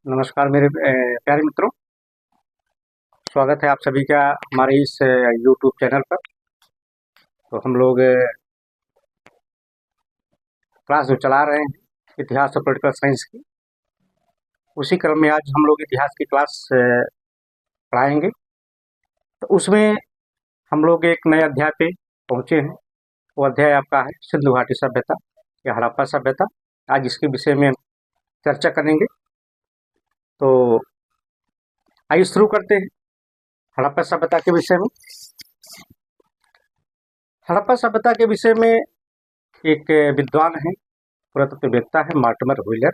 नमस्कार मेरे प्यारे मित्रों। स्वागत है आप सभी का हमारे इस यूट्यूब चैनल पर। तो हम लोग क्लास जो चला रहे हैं इतिहास और पॉलिटिकल साइंस की, उसी क्रम में आज हम लोग इतिहास की क्लास पढ़ाएंगे। तो उसमें हम लोग एक नए अध्याय पे पहुँचे हैं। वो अध्याय आपका है सिंधु घाटी सभ्यता या हड़प्पा सभ्यता। आज इसके विषय में चर्चा करेंगे। तो आइए शुरू करते हैं हड़प्पा सभ्यता के विषय में। हड़प्पा सभ्यता के विषय में एक विद्वान है, पुरातत्ववेत्ता है, मॉर्टिमर व्हीलर।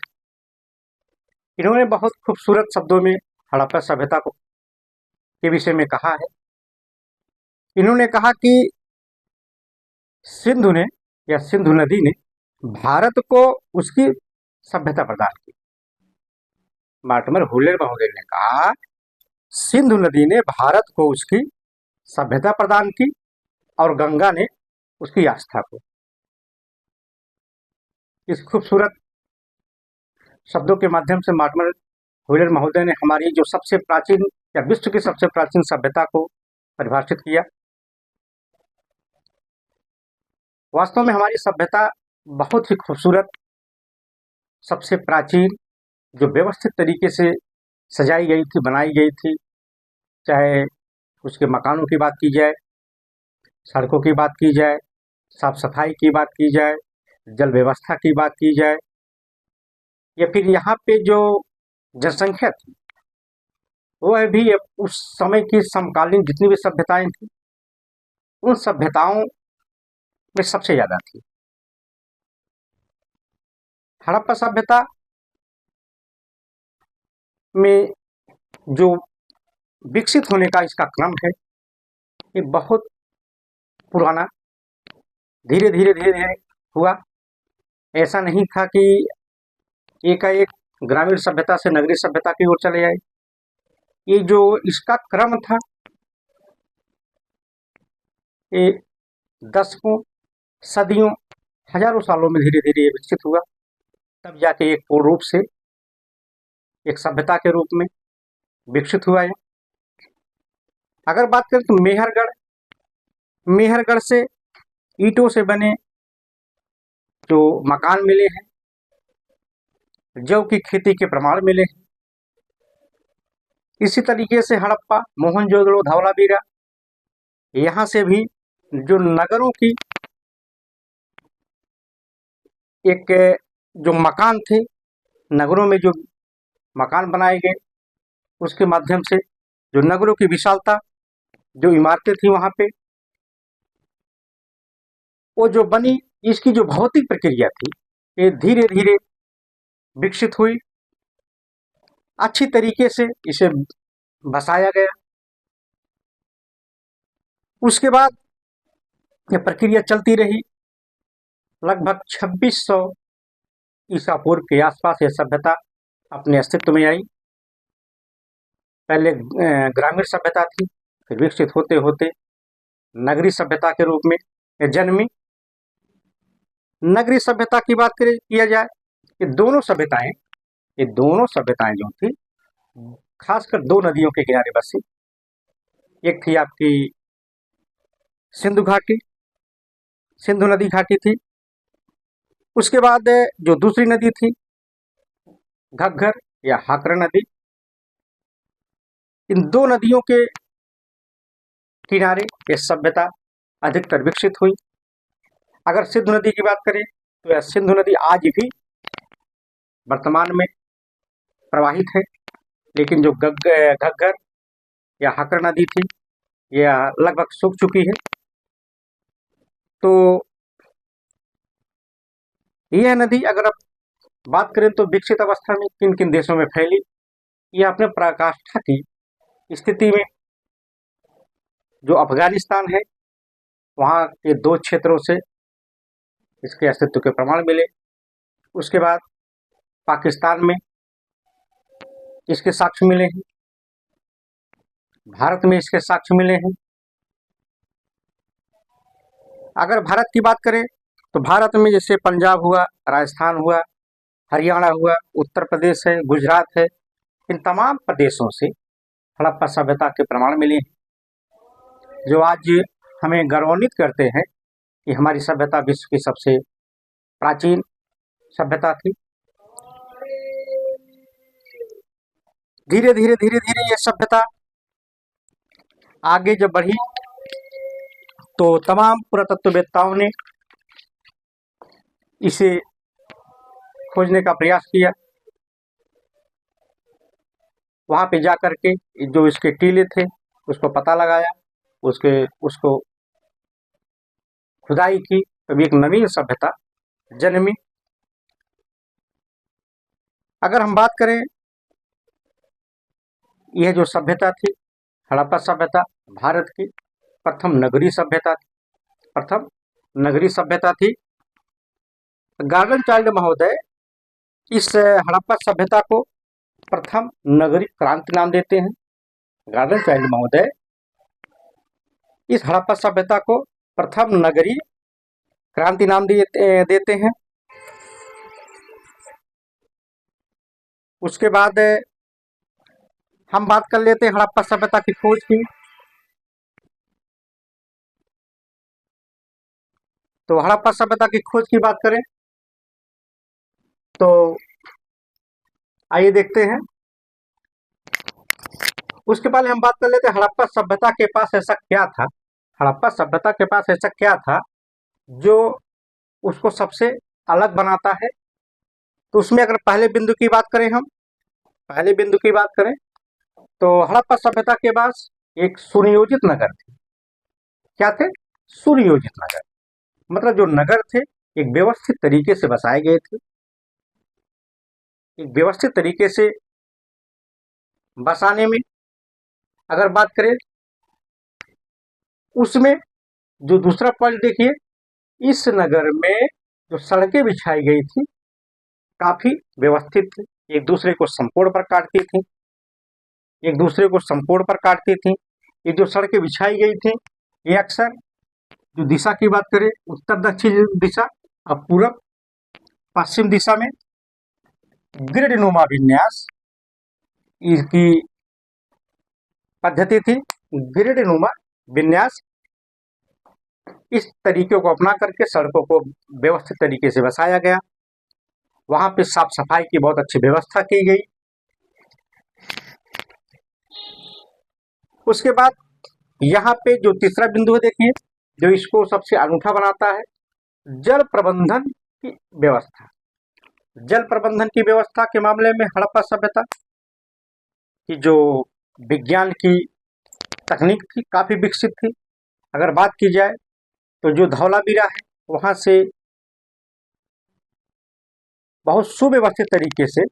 इन्होंने बहुत खूबसूरत शब्दों में हड़प्पा सभ्यता को के विषय में कहा है। इन्होंने कहा कि सिंधु ने या सिंधु नदी ने भारत को उसकी सभ्यता प्रदान की। मॉर्टिमर व्हीलर महोदय ने कहा सिंधु नदी ने भारत को उसकी सभ्यता प्रदान की और गंगा ने उसकी आस्था को। इस खूबसूरत शब्दों के माध्यम से मॉर्टिमर व्हीलर महोदय ने हमारी जो सबसे प्राचीन या विश्व की सबसे प्राचीन सभ्यता को परिभाषित किया। वास्तव में हमारी सभ्यता बहुत ही खूबसूरत, सबसे प्राचीन, जो व्यवस्थित तरीके से सजाई गई थी, बनाई गई थी। चाहे उसके मकानों की बात की जाए, सड़कों की बात की जाए, साफ सफाई की बात की जाए, जल व्यवस्था की बात की जाए, या फिर यहाँ पे जो जनसंख्या थी वह भी उस समय की समकालीन जितनी भी सभ्यताएं थी उन सभ्यताओं में सबसे ज्यादा थी। हड़प्पा सभ्यता में जो विकसित होने का इसका क्रम है ये बहुत पुराना, धीरे धीरे धीरे धीरे हुआ। ऐसा नहीं था कि एकाएक ग्रामीण सभ्यता से नगरीय सभ्यता की ओर चले आए। ये जो इसका क्रम था ये दशकों, सदियों, हजारों सालों में धीरे धीरे विकसित हुआ। तब जाके एक पूर्ण रूप से एक सभ्यता के रूप में विकसित हुआ है। अगर बात करें तो मेहरगढ़ से ईंटों से बने जो मकान मिले हैं, जौ की खेती के प्रमाण मिले हैं। इसी तरीके से हड़प्पा, मोहनजोदड़ो, धवलावीरा, यहाँ से भी जो नगरों की एक जो मकान थे, नगरों में जो मकान बनाए गए उसके माध्यम से जो नगरों की विशालता, जो इमारतें थी वहां पे वो जो बनी, इसकी जो भौतिक प्रक्रिया थी ये धीरे धीरे विकसित हुई। अच्छी तरीके से इसे बसाया गया। उसके बाद यह प्रक्रिया चलती रही। लगभग 2600 ईसा पूर्व के आसपास यह सभ्यता अपने अस्तित्व में आई। पहले ग्रामीण सभ्यता थी, फिर विकसित होते होते नगरीय सभ्यता के रूप में जन्मी। नगरीय सभ्यता की बात करें किया जाए, ये दोनों सभ्यताएं जो थी खासकर दो नदियों के किनारे बसी। एक थी आपकी सिंधु घाटी, सिंधु नदी घाटी थी। उसके बाद जो दूसरी नदी थी घग्गर या हाकरा नदी। इन दो नदियों के किनारे ये सभ्यता अधिकतर विकसित हुई। अगर सिंधु नदी की बात करें तो यह सिंधु नदी आज भी वर्तमान में प्रवाहित है, लेकिन जो घग्गर या हाकरा नदी थी यह लगभग सूख चुकी है। तो यह नदी अगर आप बात करें तो विकसित अवस्था में किन किन देशों में फैली, यह अपने पराकाष्ठा की स्थिति में जो अफगानिस्तान है वहाँ के दो क्षेत्रों से इसके अस्तित्व के प्रमाण मिले। उसके बाद पाकिस्तान में इसके साक्ष्य मिले हैं, भारत में इसके साक्ष्य मिले हैं। अगर भारत की बात करें तो भारत में जैसे पंजाब हुआ, राजस्थान हुआ, हरियाणा हुआ, उत्तर प्रदेश है, गुजरात है, इन तमाम प्रदेशों से हड़प्पा सभ्यता के प्रमाण मिले हैं, जो आज हमें गौरवान्वित करते हैं कि हमारी सभ्यता विश्व की सबसे प्राचीन सभ्यता थी। धीरे धीरे ये सभ्यता आगे जब बढ़ी तो तमाम पुरातत्ववेत्ताओं ने इसे खोजने का प्रयास किया। वहां पे जाकर के जो इसके टीले थे उसको पता लगाया, उसको खुदाई की, तब एक नवीन सभ्यता जन्मी। अगर हम बात करें, यह जो सभ्यता थी हड़प्पा सभ्यता भारत की प्रथम नगरीय सभ्यता थी, प्रथम नगरीय सभ्यता थी। गार्डन चाइल्ड महोदय इस हड़प्पा सभ्यता को प्रथम नगरीय क्रांति नाम देते हैं। गार्डन चाइल्ड महोदय इस हड़प्पा सभ्यता को प्रथम नगरीय क्रांति नाम देते हैं। उसके बाद हम बात कर लेते हैं हड़प्पा सभ्यता की खोज की। तो हड़प्पा सभ्यता की खोज की बात करें तो आइए देखते हैं। उसके पहले हम बात कर लेते हैं हड़प्पा सभ्यता के पास ऐसा क्या था, हड़प्पा सभ्यता के पास ऐसा क्या था जो उसको सबसे अलग बनाता है। तो उसमें अगर पहले बिंदु की बात करें, हम पहले बिंदु की बात करें तो हड़प्पा सभ्यता के पास एक सुनियोजित नगर थे। क्या थे? सुनियोजित नगर, मतलब जो नगर थे एक व्यवस्थित तरीके से बसाए गए थे। एक व्यवस्थित तरीके से बसाने में अगर बात करें, उसमें जो दूसरा पॉइंट देखिए, इस नगर में जो सड़कें बिछाई गई थी काफी व्यवस्थित थी, एक दूसरे को समकोण पर काटती थी, एक दूसरे को समकोण पर काटती थी। ये जो सड़कें बिछाई गई थी ये अक्सर जो दिशा की बात करें, उत्तर दक्षिण दिशा और पूर्व पश्चिम दिशा में ग्रिडनुमा विन्यास इसकी पद्धति थी। ग्रिडनुमा विन्यास, इस तरीके को अपना करके सड़कों को व्यवस्थित तरीके से बसाया गया। वहां पे साफ सफाई की बहुत अच्छी व्यवस्था की गई। उसके बाद यहाँ पे जो तीसरा बिंदु है देखिए, जो इसको सबसे अनूठा बनाता है, जल प्रबंधन की व्यवस्था। जल प्रबंधन की व्यवस्था के मामले में हड़प्पा सभ्यता की जो विज्ञान की तकनीक थी काफी विकसित थी। अगर बात की जाए तो जो धौलावीरा है वहां से बहुत सुव्यवस्थित तरीके से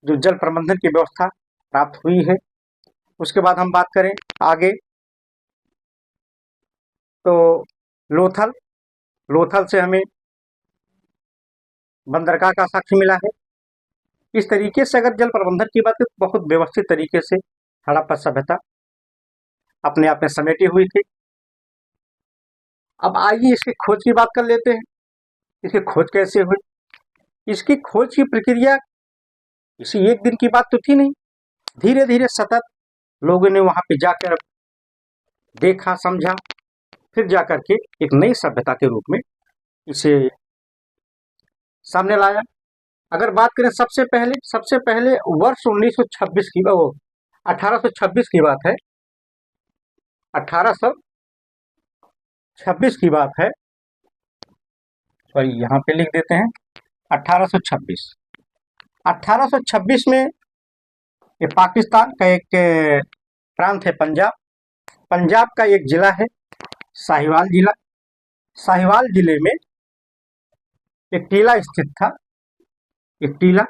जो जल प्रबंधन की व्यवस्था प्राप्त हुई है। उसके बाद हम बात करें आगे तो लोथल, लोथल से हमें बंदरगाह का साक्ष्य मिला है। इस तरीके से अगर जल प्रबंधन की बात करें तो बहुत व्यवस्थित तरीके से हड़प्पा सभ्यता अपने आप में समेटी हुई थी। अब आइए इसकी खोज की बात कर लेते हैं। इसकी खोज कैसे हुई? इसकी खोज की प्रक्रिया इसी एक दिन की बात तो थी नहीं, धीरे धीरे सतत लोगों ने वहां पे जाकर देखा, समझा, फिर जाकर के एक नई सभ्यता के रूप में इसे सामने लाया। अगर बात करें सबसे पहले वर्ष 1926 की, 1826 की बात है, 1826 की बात है, सॉरी यहाँ पे लिख देते हैं 1826। 1826 में ये पाकिस्तान का एक प्रांत है पंजाब, पंजाब का एक जिला है साहिवाल जिला। साहिवाल जिले में एक टीला स्थित था, एक टीला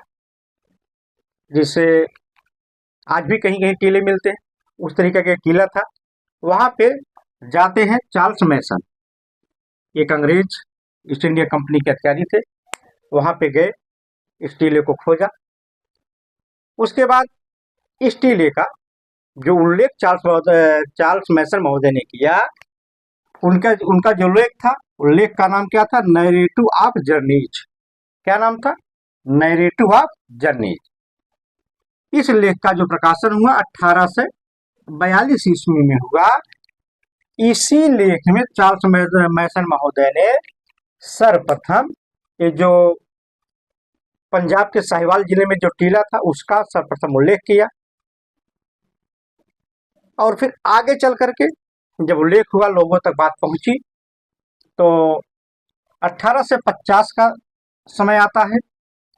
जिसे आज भी कहीं कहीं टीले मिलते हैं, उस तरीके का एक टीला था। वहां पे जाते हैं चार्ल्स मैसन, एक अंग्रेज ईस्ट इंडिया कंपनी के अधिकारी थे। वहां पे गए, इस टीले को खोजा। उसके बाद इस टीले का जो उल्लेख चार्ल्स मैसन महोदय ने किया, उनका जो उल्लेख था, उल्लेख का नाम क्या था? Narrative of journeys. क्या नाम था? Narrative of journeys. इस लेख का जो प्रकाशन हुआ 1842 ईस्वी में हुआ। इसी लेख में चार्ल्स मैसन महोदय ने सर्वप्रथम ये जो पंजाब के साहिवाल जिले में जो टीला था उसका सर्वप्रथम उल्लेख किया, और फिर आगे चल करके जब उल्लेख हुआ, लोगों तक बात पहुंची, तो 1850 का समय आता है।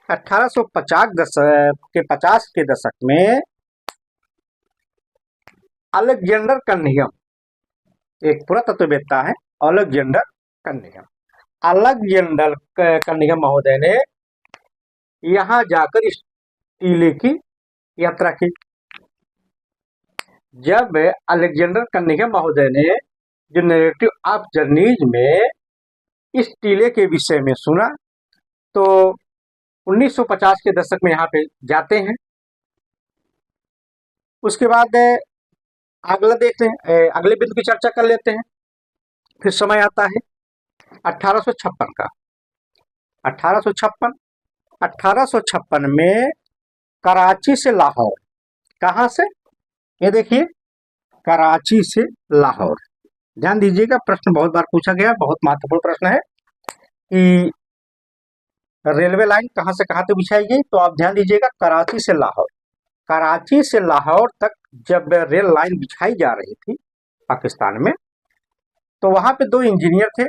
1850 के दशक में अलेक्जेंडर कनिंघम, एक पुरातत्ववेत्ता है अलेक्जेंडर कनिंघम, अलेक्जेंडर कनिंघम महोदय ने यहाँ जाकर इस टीले की यात्रा की। जब अलेक्जेंडर कनिंघम महोदय ने जो नैरेटिव ऑफ जर्नीज में इस टीले के विषय में सुना, तो 1950 के दशक में यहाँ पे जाते हैं। उसके बाद अगला देखते हैं, अगले बिंदु की चर्चा कर लेते हैं। फिर समय आता है 1856 का। 1856 में कराची से लाहौर, कहाँ से? ये देखिए, कराची से लाहौर। ध्यान दीजिएगा, प्रश्न बहुत बार पूछा गया, बहुत महत्वपूर्ण प्रश्न है कि रेलवे लाइन कहाँ से कहाँ तक बिछाई गई। तो आप ध्यान दीजिएगा, कराची से लाहौर। कराची से लाहौर तक जब रेल लाइन बिछाई जा रही थी पाकिस्तान में, तो वहां पे दो इंजीनियर थे।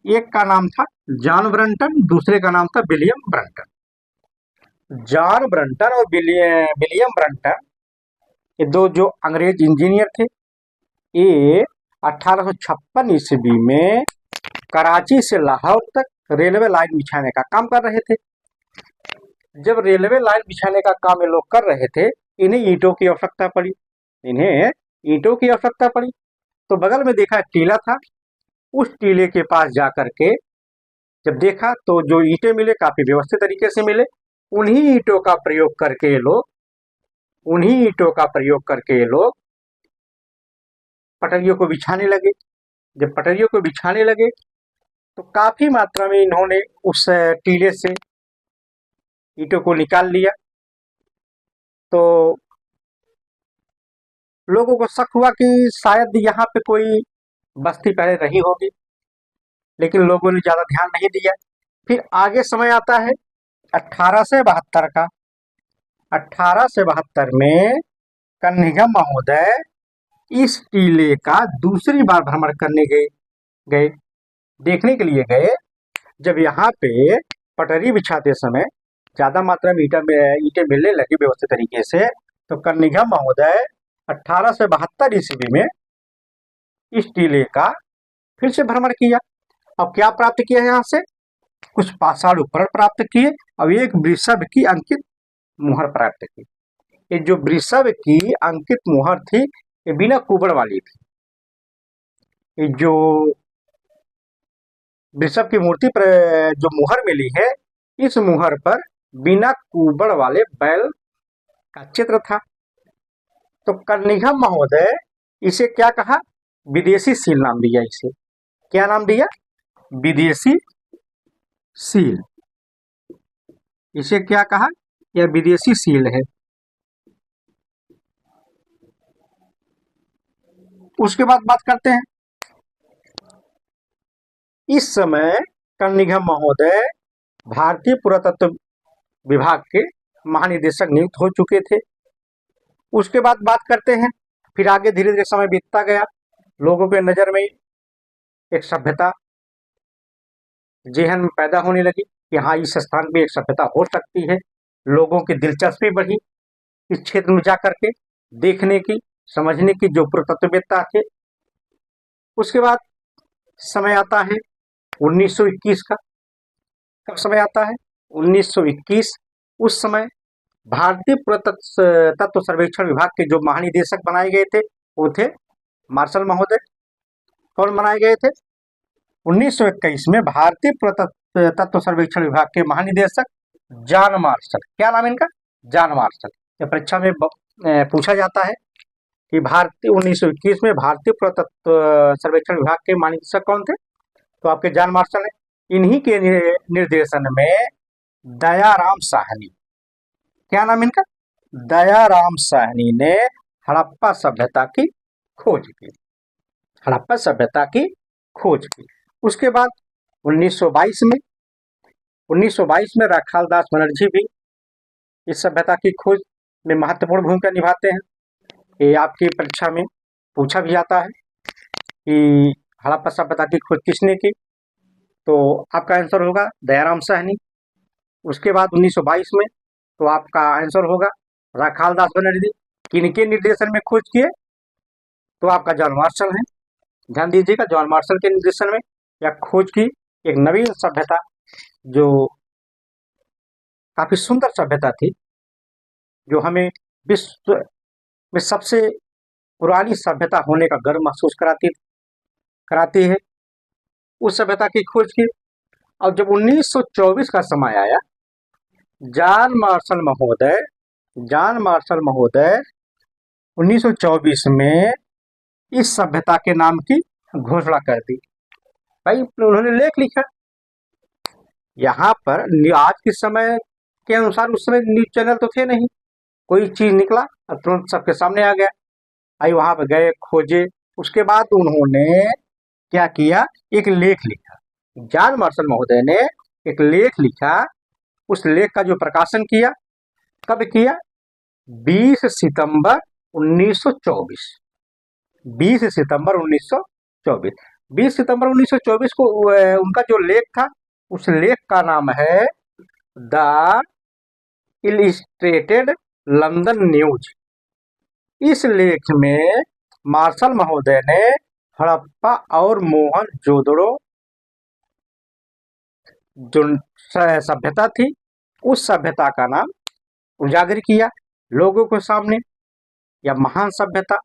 एक का नाम था जॉन ब्रंटन, दूसरे का नाम था विलियम ब्रंटन। जॉन ब्रंटन और विलियम ब्रंटन, ये दो जो अंग्रेज इंजीनियर थे, ये 1856 ईस्वी में कराची से लाहौर तक रेलवे लाइन बिछाने का काम कर रहे थे। जब रेलवे लाइन बिछाने का काम ये लोग कर रहे थे, इन्हें ईंटों की आवश्यकता पड़ी। तो बगल में देखा टीला था, उस टीले के पास जाकर के जब देखा तो जो ईंटें मिले काफी व्यवस्थित तरीके से मिले। उन्हीं ईंटों का प्रयोग करके ये लोग पटरियों को बिछाने लगे। जब पटरियों को बिछाने लगे तो काफी मात्रा में इन्होंने उस टीले से ईंटों को निकाल लिया। तो लोगों को शक हुआ कि शायद यहाँ पे कोई बस्ती पहले रही होगी, लेकिन लोगों ने ज्यादा ध्यान नहीं दिया। फिर आगे समय आता है 1872 का। 1872 में कनिंघम महोदय इस टीले का दूसरी बार भ्रमण करने गए, देखने के लिए गए। जब यहाँ पे पटरी बिछाते समय ज्यादा मात्रा में ईंटें मिलने लगी व्यवस्थित तरीके से, तो कनिंघम महोदय 1872 ईस्वी में इस टीले का फिर से भ्रमण किया। अब क्या प्राप्त किया है? यहाँ से कुछ पाषाण उपकरण प्राप्त किए, अब एक वृषभ की अंकित मुहर प्राप्त की। ये जो वृषभ की अंकित मुहर थी, ये बिना कुबड़ वाली थी। ये जो वृषभ की मूर्ति पर जो मुहर मिली है, इस मुहर पर बिना कुबड़ वाले बैल का चित्र था। तो कनिंघम महोदय इसे क्या कहा? विदेशी सील नाम दिया। इसे क्या नाम दिया? विदेशी सील। इसे क्या कहा? यह विदेशी सील है। उसके बाद बात करते हैं, इस समय कनिंघम महोदय भारतीय पुरातत्व विभाग के महानिदेशक नियुक्त हो चुके थे। उसके बाद बात करते हैं, फिर आगे धीरे धीरे समय बीतता गया। लोगों के नजर में एक सभ्यता जेहन में पैदा होने लगी कि हाँ, इस स्थान पे एक सभ्यता हो सकती है। लोगों की दिलचस्पी बढ़ी इस क्षेत्र में जाकर के देखने की, समझने की, जो पुरातत्ववेत्ता थे। उसके बाद समय आता है 1921 का। कब समय आता है? 1921। उस समय भारतीय पुरातत्व सर्वेक्षण विभाग के जो महानिदेशक बनाए गए थे, वो थे मार्शल महोदय। कौन बनाए गए थे? 1921 में भारतीय पुरातत्व सर्वेक्षण विभाग के महानिदेशक जॉन मार्शल। क्या नाम इनका? John Marshall. यह परीक्षा में पूछा जाता है कि 1921 में भारतीय पुरातत्व सर्वेक्षण विभाग के महानिदेशक कौन थे? तो आपके जॉन मार्शल है। इन्हीं के निर्देशन में दयाराम साहनी, क्या नाम इनका, दयाराम साहनी ने हड़प्पा सभ्यता की खोज की, हड़प्पा सभ्यता की खोज की। उसके बाद 1922 में राखालदास बनर्जी भी इस सभ्यता की खोज में महत्वपूर्ण भूमिका निभाते हैं। ये आपकी परीक्षा में पूछा भी जाता है कि हड़प्पा सभ्यता की खोज किसने की, तो आपका आंसर होगा दयाराम साहनी। उसके बाद 1922 में तो आपका आंसर होगा राखालदास बनर्जी। किनके निर्देशन में खोज किए, तो आपका जॉन मार्शल है। ध्यान दीजिएगा, जॉन मार्शल के निर्देशन में यह खोज की एक नवीन सभ्यता, जो काफी सुंदर सभ्यता थी, जो हमें विश्व में सबसे पुरानी सभ्यता होने का गर्व महसूस कराती है। उस सभ्यता की खोज की। और जब 1924 का समय आया, जॉन मार्शल महोदय 1924 में इस सभ्यता के नाम की घोषणा कर दी। भाई उन्होंने लेख लिखा यहाँ पर। आज के समय के अनुसार उस समय न्यूज चैनल तो थे नहीं, कोई चीज निकला और तुरंत सबके सामने आ गया। भाई वहां पर गए, खोजे, उसके बाद उन्होंने क्या किया, एक लेख लिखा। जॉन मार्शल महोदय ने एक लेख लिखा। उस लेख का जो प्रकाशन किया, कब किया, 20 सितंबर 1924। 20 सितंबर 1924 20 सितंबर 1924 को उनका जो लेख था, उस लेख का नाम है द इलिस्ट्रेटेड लंदन न्यूज। इस लेख में मार्शल महोदय ने हड़प्पा और मोहनजोदड़ो जो सभ्यता थी, उस सभ्यता का नाम उजागर किया लोगों के सामने। यह महान सभ्यता,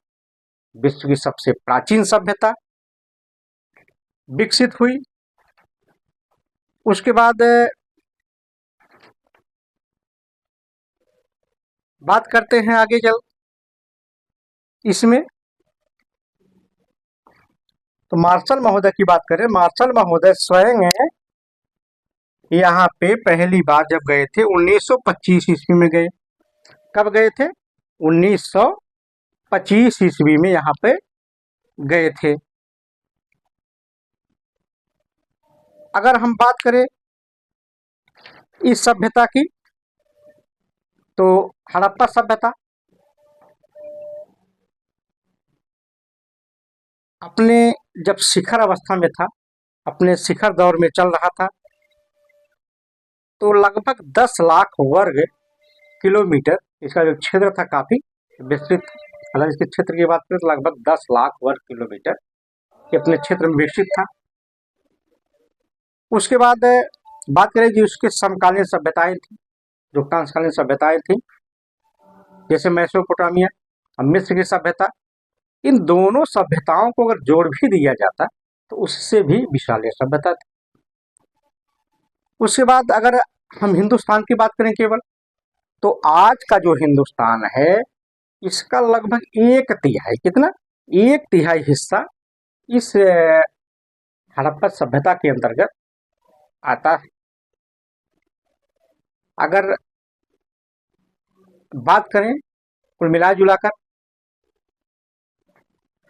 विश्व की सबसे प्राचीन सभ्यता विकसित हुई। उसके बाद बात करते हैं आगे चल इसमें। तो मार्शल महोदय की बात करें, मार्शल महोदय स्वयं यहाँ पे पहली बार जब गए थे 1925 ईस्वी में गए। कब गए थे, 1925 ईस्वी में यहाँ पे गए थे। अगर हम बात करें इस सभ्यता की, तो हड़प्पा सभ्यता अपने जब शिखर अवस्था में था, अपने शिखर दौर में चल रहा था, तो लगभग 10 लाख वर्ग किलोमीटर इसका जो क्षेत्र था काफी विस्तृत। अगर इसके क्षेत्र की बात करें तो लगभग 10 लाख वर्ग किलोमीटर के अपने क्षेत्र में विकसित था। उसके बाद बात करें जो उसके समकालीन सभ्यताएं थी, जो कांस्यकालीन सभ्यताएं थी, जैसे मेसोपोटामिया और मिस्र की सभ्यता। इन दोनों सभ्यताओं को अगर जोड़ भी दिया जाता तो उससे भी विशाल सभ्यता थी। उसके बाद अगर हम हिंदुस्तान की बात करें केवल, तो आज का जो हिंदुस्तान है, इसका लगभग 1/3, कितना, 1/3 हिस्सा इस हड़प्पा सभ्यता के अंतर्गत आता है। अगर बात करें कुल मिला जुलाकर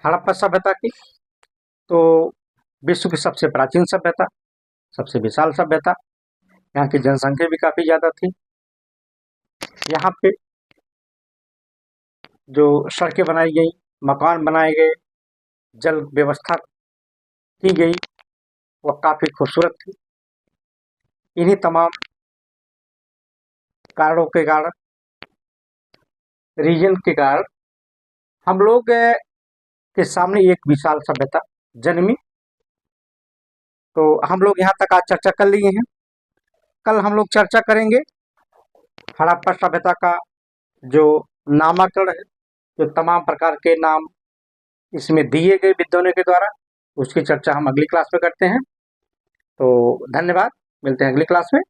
हड़प्पा सभ्यता की, तो विश्व की सबसे प्राचीन सभ्यता, सबसे विशाल सभ्यता, यहाँ की जनसंख्या भी काफी ज्यादा थी। यहाँ पे जो सड़कें बनाई गई, मकान बनाए गए, जल व्यवस्था की गई, वह काफी खूबसूरत थी। इन्हीं तमाम कारणों के कारण, रीजन के कारण हम लोग के सामने एक विशाल सभ्यता जन्मी। तो हम लोग यहाँ तक आज चर्चा कर लिए हैं। कल हम लोग चर्चा करेंगे हड़प्पा सभ्यता का जो नामकरण है, जो तमाम प्रकार के नाम इसमें दिए गए विद्वानों के द्वारा, उसकी चर्चा हम अगली क्लास में करते हैं। तो धन्यवाद, मिलते हैं अगली क्लास में।